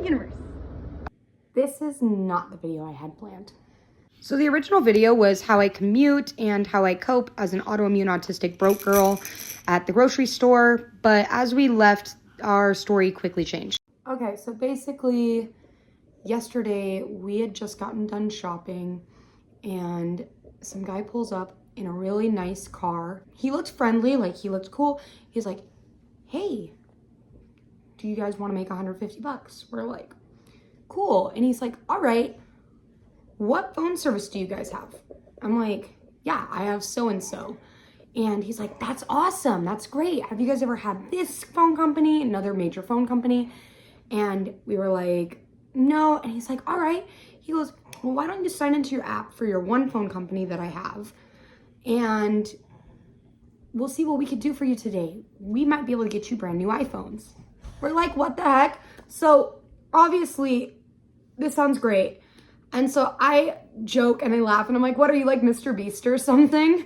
universe. This is not the video I had planned. So the original video was how I commute and how I cope as an autoimmune autistic broke girl at the grocery store. But as we left, our story quickly changed. Okay, so basically yesterday we had just gotten done shopping and some guy pulls up in a really nice car. He looked friendly, like he looked cool. He's like, hey, do you guys want to make $150? We're like, cool. And he's like, all right, what phone service do you guys have? I'm like, yeah, I have so-and-so. And he's like, that's awesome. That's great. Have you guys ever had this phone company, another major phone company? And we were like, no. And he's like, all right. He goes, well, why don't you sign into your app for your one phone company that I have? And we'll see what we could do for you today. We might be able to get you brand new iPhones. We're like, what the heck? So obviously this sounds great. And so I joke and I laugh and I'm like, what are you, like Mr. Beast or something?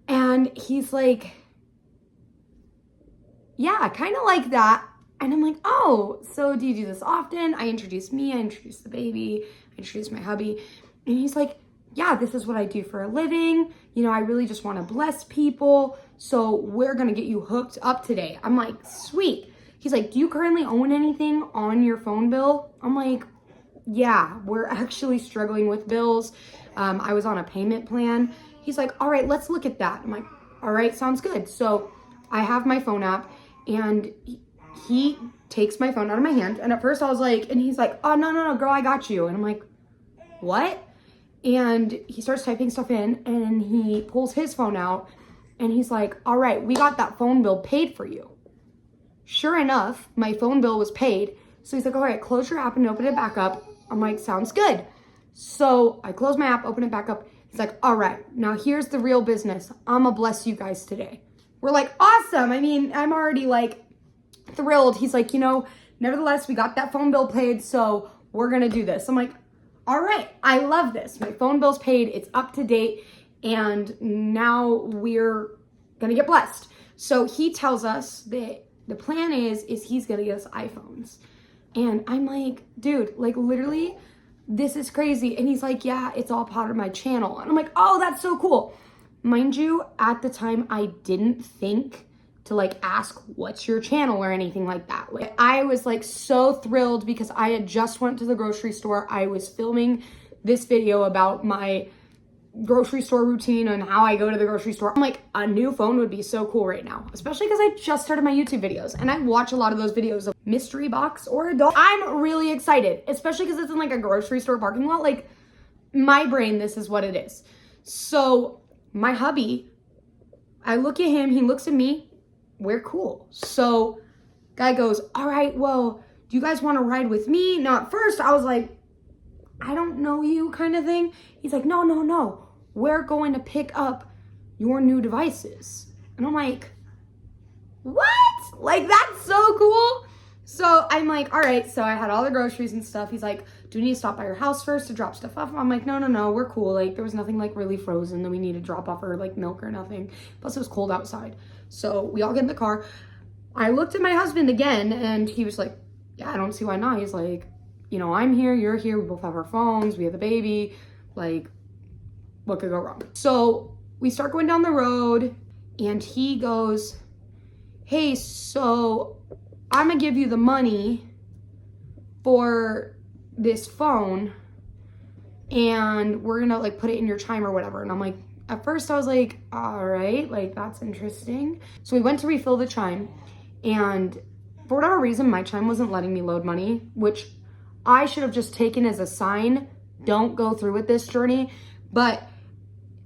And he's like, yeah, kind of like that. And I'm like, oh, so do you do this often? I introduced me, I introduced the baby, I introduced my hubby. And he's like, yeah, this is what I do for a living. You know, I really just want to bless people. So we're going to get you hooked up today. I'm like, sweet. He's like, do you currently own anything on your phone bill? I'm like, yeah, we're actually struggling with bills. I was on a payment plan. He's like, all right, let's look at that. I'm like, all right, sounds good. So I have my phone app and he takes my phone out of my hand. And at first I was like, and he's like, oh, no, girl, I got you. And I'm like, what? And he starts typing stuff in and he pulls his phone out and he's like, all right, we got that phone bill paid for you. Sure enough, my phone bill was paid. So he's like, all right, close your app and open it back up. I'm like, sounds good. So I close my app, open it back up. He's like, all right, now here's the real business. I'm gonna bless you guys today. We're like, awesome. I mean, I'm already like thrilled. He's like, you know, nevertheless, we got that phone bill paid, so we're gonna do this. I'm like, all right, I love this. My phone bill's paid, it's up to date, and now we're gonna get blessed. So he tells us that the plan is he's gonna get us iPhones. And I'm like, dude, like literally, this is crazy. And he's like, yeah, it's all part of my channel. And I'm like, oh, that's so cool. Mind you, at the time, I didn't think to like ask what's your channel or anything like that. Like, I was like so thrilled because I had just went to the grocery store. I was filming this video about my grocery store routine and how I go to the grocery store. I'm like, a new phone would be so cool right now, especially because I just started my YouTube videos and I watch a lot of those videos of mystery box or adult. I'm really excited, especially because it's in like a grocery store parking lot. Like my brain, this is what it is. So my hubby, I look at him, he looks at me, we're cool. So guy goes, all right, well, do you guys want to ride with me? Now at first I was like, I don't know you kind of thing. He's like, no, we're going to pick up your new devices. And I'm like, what? Like, that's so cool. So I'm like, all right. So I had all the groceries and stuff. He's like, do we need to stop by your house first to drop stuff off? I'm like, no, we're cool. Like, there was nothing like really frozen that we need to drop off or like milk or nothing. Plus it was cold outside. So we all get in the car. I looked at my husband again and he was like, yeah, I don't see why not. He's like, you know, I'm here, you're here, we both have our phones, we have the baby, like, what could go wrong? So we start going down the road and he goes, hey, so I'm gonna give you the money for this phone and we're gonna like put it in your chime or whatever. And I'm like, at first I was like, all right, like that's interesting. So we went to refill the chime and for whatever reason, my chime wasn't letting me load money, which I should have just taken as a sign, don't go through with this journey. But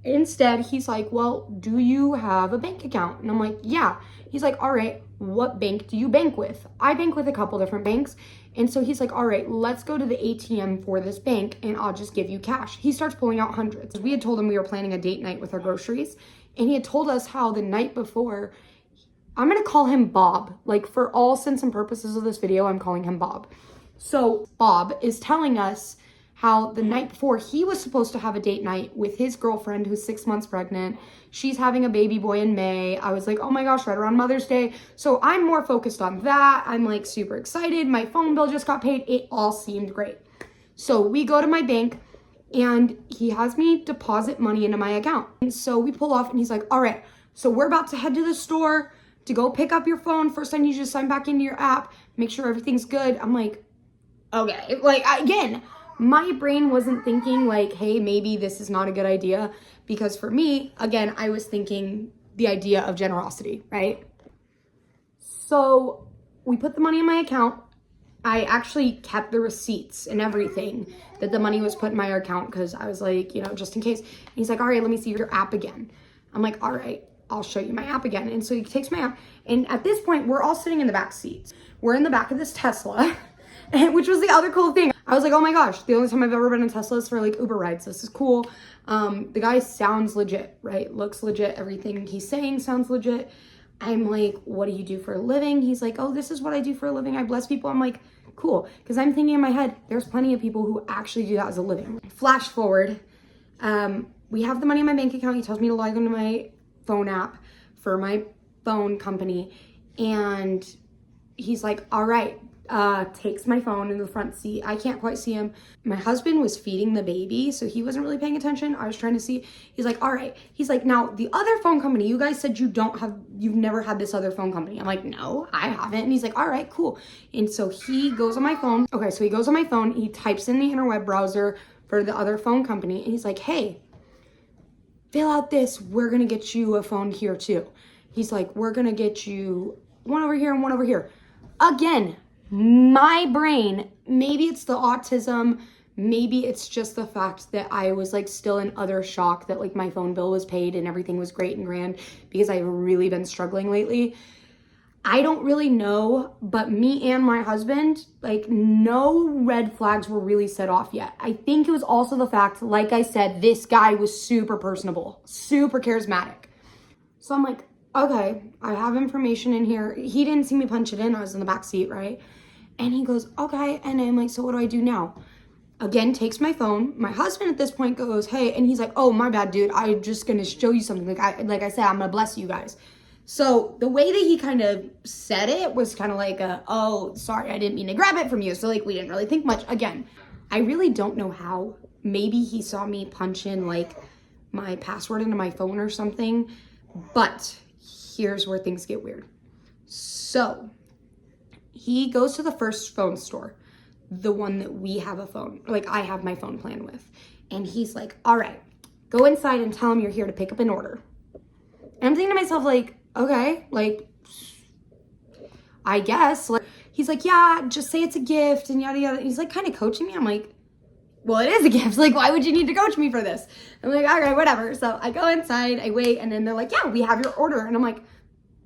instead, he's like, well, do you have a bank account? And I'm like, yeah. He's like, all right, what bank do you bank with? I bank with a couple different banks. And so he's like, all right, let's go to the ATM for this bank and I'll just give you cash. He starts pulling out hundreds. We had told him we were planning a date night with our groceries. And he had told us how the night before, I'm going to call him Bob. Like for all sense and purposes of this video, I'm calling him Bob. So Bob is telling us how the night before he was supposed to have a date night with his girlfriend who's 6 months pregnant. She's having a baby boy in May. I was like, oh my gosh, right around Mother's Day. So I'm more focused on that. I'm like super excited. My phone bill just got paid. It all seemed great. So we go to my bank and he has me deposit money into my account. And so we pull off and he's like, all right, so we're about to head to the store to go pick up your phone. First, I need you to sign back into your app, make sure everything's good. I'm like, okay. Like, again, my brain wasn't thinking like, hey, maybe this is not a good idea. Because for me, again, I was thinking the idea of generosity, right? So we put the money in my account. I actually kept the receipts and everything that the money was put in my account because I was like, you know, just in case. And he's like, all right, let me see your app again. I'm like, all right, I'll show you my app again. And so he takes my app. And at this point, we're all sitting in the back seats. We're in the back of this Tesla, which was the other cool thing. I was like, oh my gosh, the only time I've ever been in Tesla is for like Uber rides. This is cool. The guy sounds legit, right? Looks legit. Everything he's saying sounds legit. I'm like, what do you do for a living? He's like, oh, this is what I do for a living. I bless people. I'm like, cool. Because I'm thinking in my head, there's plenty of people who actually do that as a living. Flash forward. We have the money in my bank account. He tells me to log into my phone app for my phone company. And he's like, all right, takes my phone in the front seat. I can't quite see him. My husband was feeding the baby, so he wasn't really paying attention. I was trying to see. He's like, all right. He's like, now the other phone company, you guys said you've never had this other phone company. I'm like, no, I haven't. And he's like, all right, cool. And so he goes on my phone. Okay, so he goes on my phone. He types in the interweb browser for the other phone company. And he's like, hey, fill out this. We're going to get you a phone here too. He's like, we're going to get you one over here and one over here. Again, my brain, maybe it's the autism, maybe it's just the fact that I was like still in utter shock that like my phone bill was paid and everything was great and grand because I've really been struggling lately. I don't really know, but me and my husband, like no red flags were really set off yet. I think it was also the fact, like I said, this guy was super personable, super charismatic. So I'm like, okay, I have information in here. He didn't see me punch it in. I was in the back seat, right? And he goes, okay. And I'm like, so what do I do now? Again, takes my phone. My husband at this point goes, hey. And he's like, oh, my bad, dude. I'm just going to show you something. Like I said, I'm going to bless you guys. So the way that he kind of said it was kind of like, oh, sorry, I didn't mean to grab it from you. So like, we didn't really think much. Again, I really don't know how. Maybe he saw me punch in like my password into my phone or something. But here's where things get weird. So he goes to the first phone store, the one that we have a phone, like I have my phone plan with. And he's like, all right, go inside and tell him you're here to pick up an order. And I'm thinking to myself, like, okay, like, I guess. Like, he's like, yeah, just say it's a gift and yada, yada. He's like kind of coaching me. I'm like, well, it is a gift. Like, why would you need to coach me for this? I'm like, all right, whatever. So I go inside, I wait, and then they're like, yeah, we have your order. And I'm like,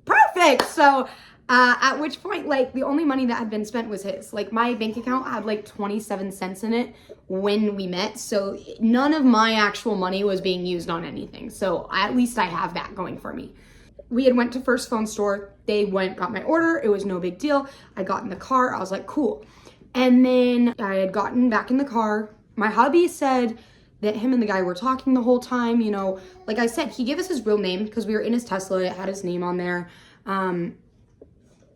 perfect. So at which point, like, the only money that had been spent was his. Like, my bank account had like 27 cents in it when we met. So none of my actual money was being used on anything. So at least I have that going for me. We had went to first phone store. They got my order. It was no big deal. I got in the car. I was like, cool. And then I had gotten back in the car. My hubby said that him and the guy were talking the whole time. You know, like I said, he gave us his real name because we were in his Tesla. It had his name on there.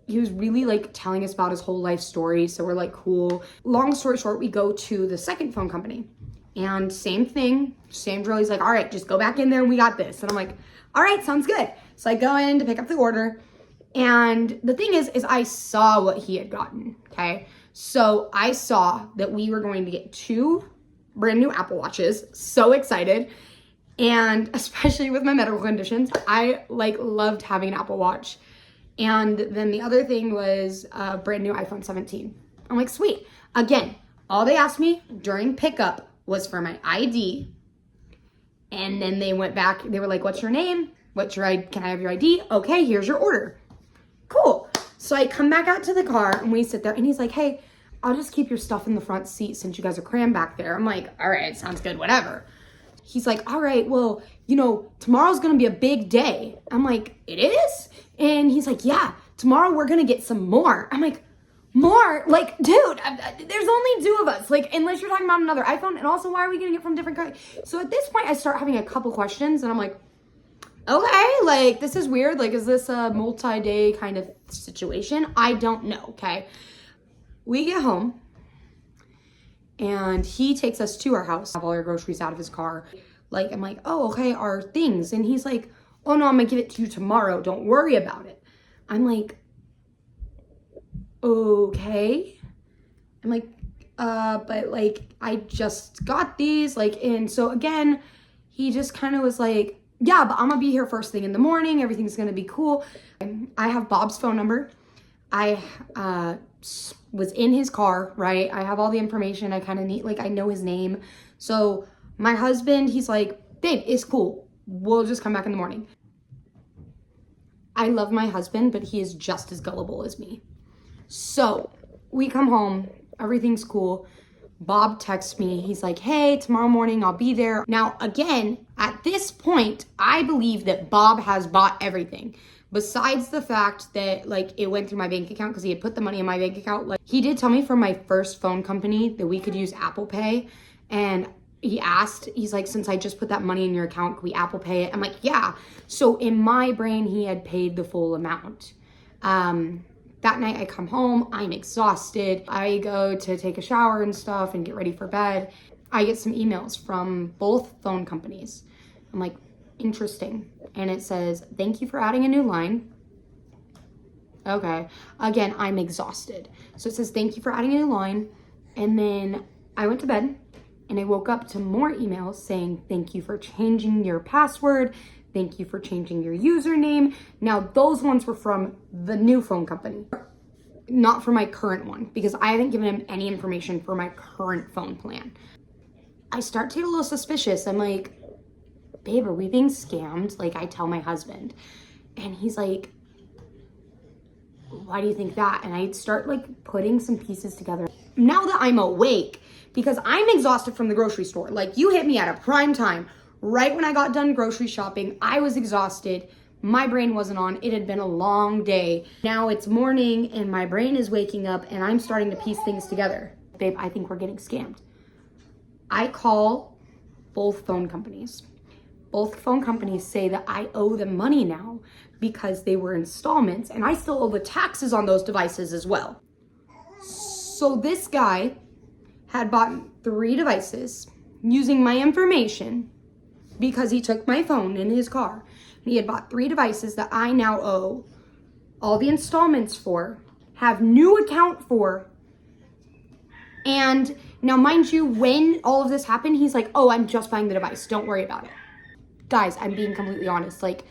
He was really like telling us about his whole life story. So we're like, cool. Long story short, we go to the second phone company and same thing, same drill. He's like, all right, just go back in there and we got this. And I'm like, all right, sounds good. So I go in to pick up the order. And the thing is I saw what he had gotten, okay? So I saw that we were going to get 2 brand new Apple Watches. So excited. And especially with my medical conditions, I like loved having an Apple Watch. And then the other thing was a brand new iPhone 17. I'm like, sweet. Again, all they asked me during pickup was for my ID. And then they went back. They were like, what's your name? Can I have your ID? Okay, here's your order. Cool. So I come back out to the car and we sit there and he's like, hey, I'll just keep your stuff in the front seat since you guys are crammed back there. I'm like, all right, sounds good, whatever. He's like, all right, well, you know, tomorrow's going to be a big day. I'm like, it is? And he's like, yeah, tomorrow we're going to get some more. I'm like, More, like, dude, there's only 2 of us, like, unless you're talking about another iPhone. And also, why are we getting it from different guys? So at this point, I start having a couple questions, and I'm like, okay, like, this is weird. Like, is this a multi-day kind of situation? I don't know, okay? We get home, and he takes us to our house, have all our groceries out of his car. Like, I'm like, oh, okay, our things. And he's like, oh, no, I'm gonna give it to you tomorrow. Don't worry about it. I'm like, okay. I'm like, but like, I just got these, like, and so again, he just kind of was like, yeah, but I'm gonna be here first thing in the morning. Everything's gonna be cool. I have Bob's phone number. I was in his car, right? I have all the information. I kind of need, like, I know his name. So my husband, he's like, babe, it's cool. We'll just come back in the morning. I love my husband, but he is just as gullible as me. So we come home, everything's cool. Bob texts me. He's like, hey, tomorrow morning I'll be there. Now, again, at this point, I believe that Bob has bought everything. Besides the fact that, like, it went through my bank account because he had put the money in my bank account. Like, he did tell me for my first phone company that we could use Apple Pay. And he asked, he's like, since I just put that money in your account, can we Apple Pay it? I'm like, yeah. So in my brain, he had paid the full amount. That night I come home, I'm exhausted. I go to take a shower and stuff and get ready for bed. I get some emails from both phone companies. I'm like, interesting. And it says, thank you for adding a new line. Okay. Again, I'm exhausted. So it says, thank you for adding a new line. And then I went to bed and I woke up to more emails saying, thank you for changing your password. Thank you for changing your username. Now, those ones were from the new phone company, not for my current one, because I haven't given him any information for my current phone plan. I start to get a little suspicious. I'm like, babe, are we being scammed? Like, I tell my husband, and he's like, why do you think that? And I start, like, putting some pieces together. Now that I'm awake, because I'm exhausted from the grocery store, like, you hit me at a prime time. Right when I got done grocery shopping, I was exhausted. My brain wasn't on. It had been a long day. Now it's morning and my brain is waking up and I'm starting to piece things together. Babe, I think we're getting scammed. I call both phone companies. Both phone companies say that I owe them money now because they were installments and I still owe the taxes on those devices as well. So this guy had bought 3 devices using my information because he took my phone in his car. He had bought 3 devices that I now owe all the installments for, have new account for. And now, mind you, when all of this happened, he's like, oh, I'm just buying the device. Don't worry about it. Guys, I'm being completely honest. Like,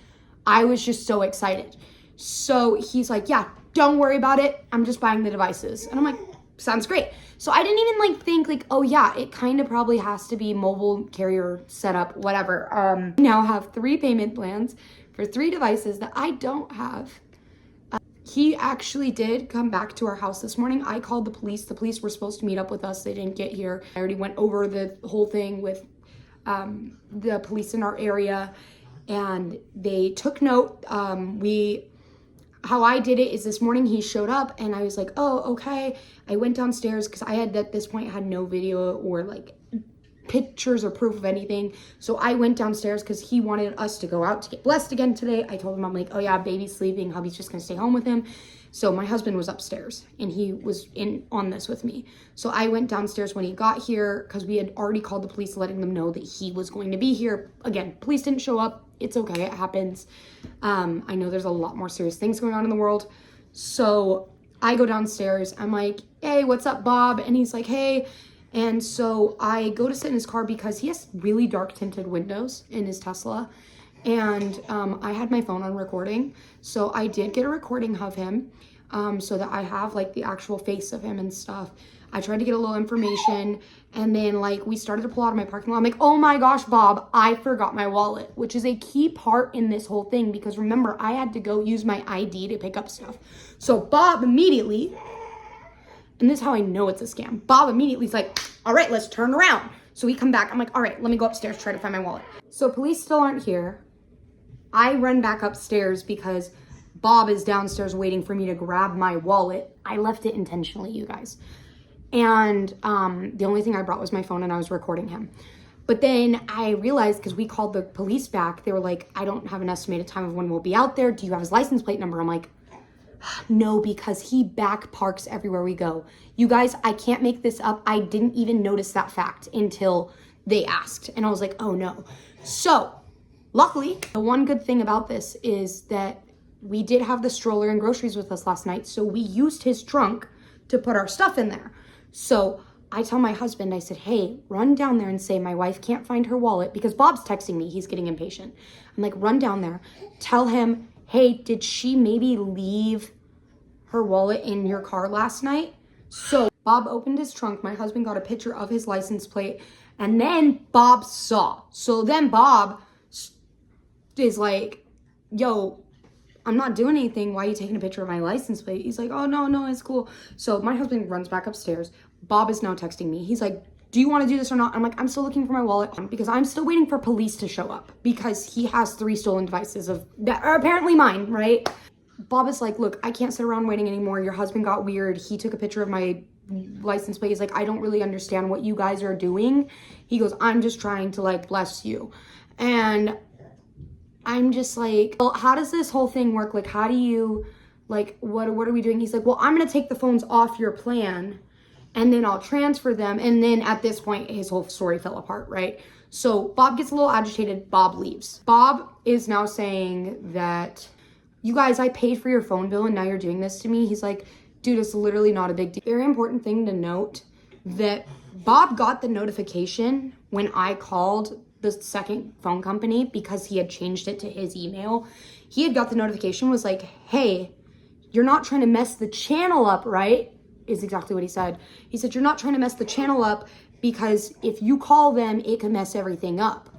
I was just so excited. So he's like, yeah, don't worry about it. I'm just buying the devices. And I'm like, sounds great. So I didn't even like think like, oh yeah, it kind of probably has to be mobile carrier setup, whatever. Now have 3 payment plans for 3 devices that I don't have. He actually did come back to our house this morning. I called the police. The police were supposed to meet up with us. They didn't get here. I already went over the whole thing with the police in our area and they took note. How I did it is this morning he showed up and I was like, oh, okay. I went downstairs because I had at this point had no video or like pictures or proof of anything. So I went downstairs because he wanted us to go out to get blessed again today. I told him, I'm like, oh yeah, baby's sleeping. Hubby's just gonna stay home with him. So my husband was upstairs and he was in on this with me. So I went downstairs when he got here because we had already called the police letting them know that he was going to be here. Again, police didn't show up. It's okay, it happens. I know there's a lot more serious things going on in the world. So I go downstairs. I'm like, hey, what's up, Bob? And he's like, hey. And so I go to sit in his car because he has really dark tinted windows in his Tesla. And I had my phone on recording. So I did get a recording of him so that I have like the actual face of him and stuff. I tried to get a little information and then like we started to pull out of my parking lot. I'm like, oh my gosh, Bob, I forgot my wallet, which is a key part in this whole thing because remember, I had to go use my ID to pick up stuff. So Bob immediately, and this is how I know it's a scam, Bob immediately is like, all right, let's turn around. So we come back. I'm like, all right, let me go upstairs, try to find my wallet. So police still aren't here. I run back upstairs because Bob is downstairs waiting for me to grab my wallet. I left it intentionally, you guys. And the only thing I brought was my phone, and I was recording him. But then I realized, because we called the police back, they were like, I don't have an estimated time of when we'll be out there. Do you have his license plate number? I'm like, no, because he back parks everywhere we go. You guys, I can't make this up. I didn't even notice that fact until they asked. And I was like, oh no. So luckily, the one good thing about this is that we did have the stroller and groceries with us last night. So we used his trunk to put our stuff in there. So I tell my husband, I said, hey, run down there and say my wife can't find her wallet, because Bob's texting me. He's getting impatient. I'm like, run down there. Tell him, hey, did she maybe leave her wallet in your car last night? So Bob opened his trunk. My husband got a picture of his license plate, and then Bob saw. So then Bob is like, yo, I'm not doing anything. Why are you taking a picture of my license plate? He's like, oh, no, it's cool. So my husband runs back upstairs. Bob is now texting me. He's like, do you want to do this or not? I'm like, I'm still looking for my wallet, because I'm still waiting for police to show up, because he has 3 stolen devices that are apparently mine, right? Bob is like, look, I can't sit around waiting anymore. Your husband got weird. He took a picture of my license plate. He's like, I don't really understand what you guys are doing. He goes, I'm just trying to like bless you. And I'm just like, well, how does this whole thing work? Like, how do you, like, what are we doing? He's like, well, I'm going to take the phones off your plan, and then I'll transfer them. And then at this point, his whole story fell apart, right? So Bob gets a little agitated. Bob leaves. Bob is now saying that, you guys, I paid for your phone bill and now you're doing this to me. He's like, dude, it's literally not a big deal. Very important thing to note, that Bob got the notification when I called the second phone company, because he had changed it to his email. He had got the notification, was like, hey, you're not trying to mess the channel up, right? Is exactly what he said. He said, you're not trying to mess the channel up, because if you call them, it can mess everything up.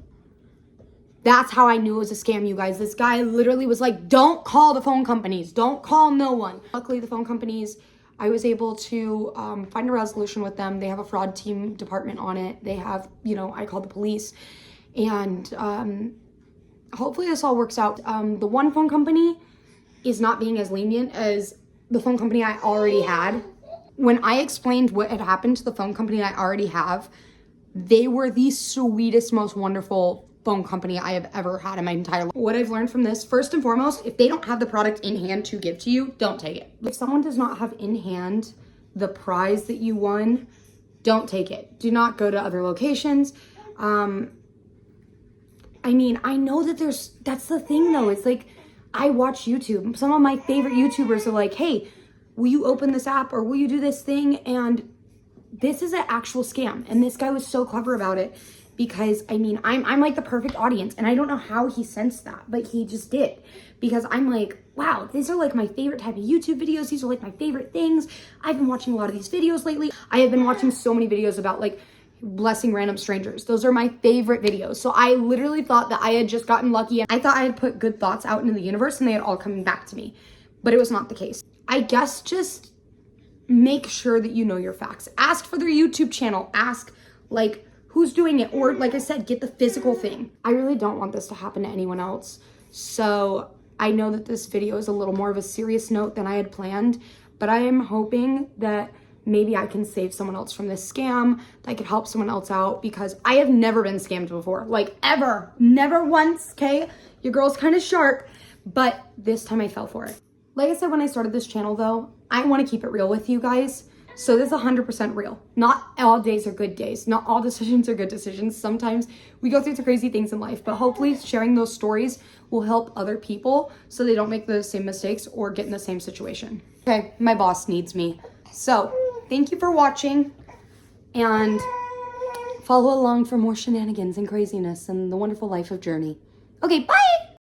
That's how I knew it was a scam, you guys. This guy literally was like, don't call the phone companies. Don't call no one. Luckily, the phone companies, I was able to find a resolution with them. They have a fraud team department on it. They have, I called the police. And hopefully this all works out. The one phone company is not being as lenient as the phone company I already had. When I explained what had happened to the phone company I already have, they were the sweetest, most wonderful phone company I have ever had in my entire life. What I've learned from this, first and foremost, if they don't have the product in hand to give to you, don't take it. If someone does not have in hand the prize that you won, don't take it. Do not go to other locations. I know that that's the thing though. It's like, I watch YouTube. Some of my favorite YouTubers are like, hey, will you open this app, or will you do this thing? And this is an actual scam. And this guy was so clever about it, because I'm like the perfect audience, and I don't know how he sensed that, but he just did, because I'm like, wow, these are like my favorite type of YouTube videos. These are like my favorite things. I've been watching a lot of these videos lately. I have been watching so many videos about like blessing random strangers. Those are my favorite videos. So I literally thought that I had just gotten lucky, and I thought I had put good thoughts out into the universe and they had all come back to me, but it was not the case. I guess just make sure that you know your facts. Ask for their YouTube channel. Ask like who's doing it, or like I said, get the physical thing. I really don't want this to happen to anyone else. So I know that this video is a little more of a serious note than I had planned, but I am hoping that maybe I can save someone else from this scam, that I could help someone else out, because I have never been scammed before, like ever, never once, okay? Your girl's kind of sharp, but this time I fell for it. Like I said, when I started this channel though, I want to keep it real with you guys. So this is 100% real. Not all days are good days. Not all decisions are good decisions. Sometimes we go through some crazy things in life, but hopefully sharing those stories will help other people so they don't make the same mistakes or get in the same situation. Okay, my boss needs me. So thank you for watching, and follow along for more shenanigans and craziness and the wonderful life of Journey. Okay, bye!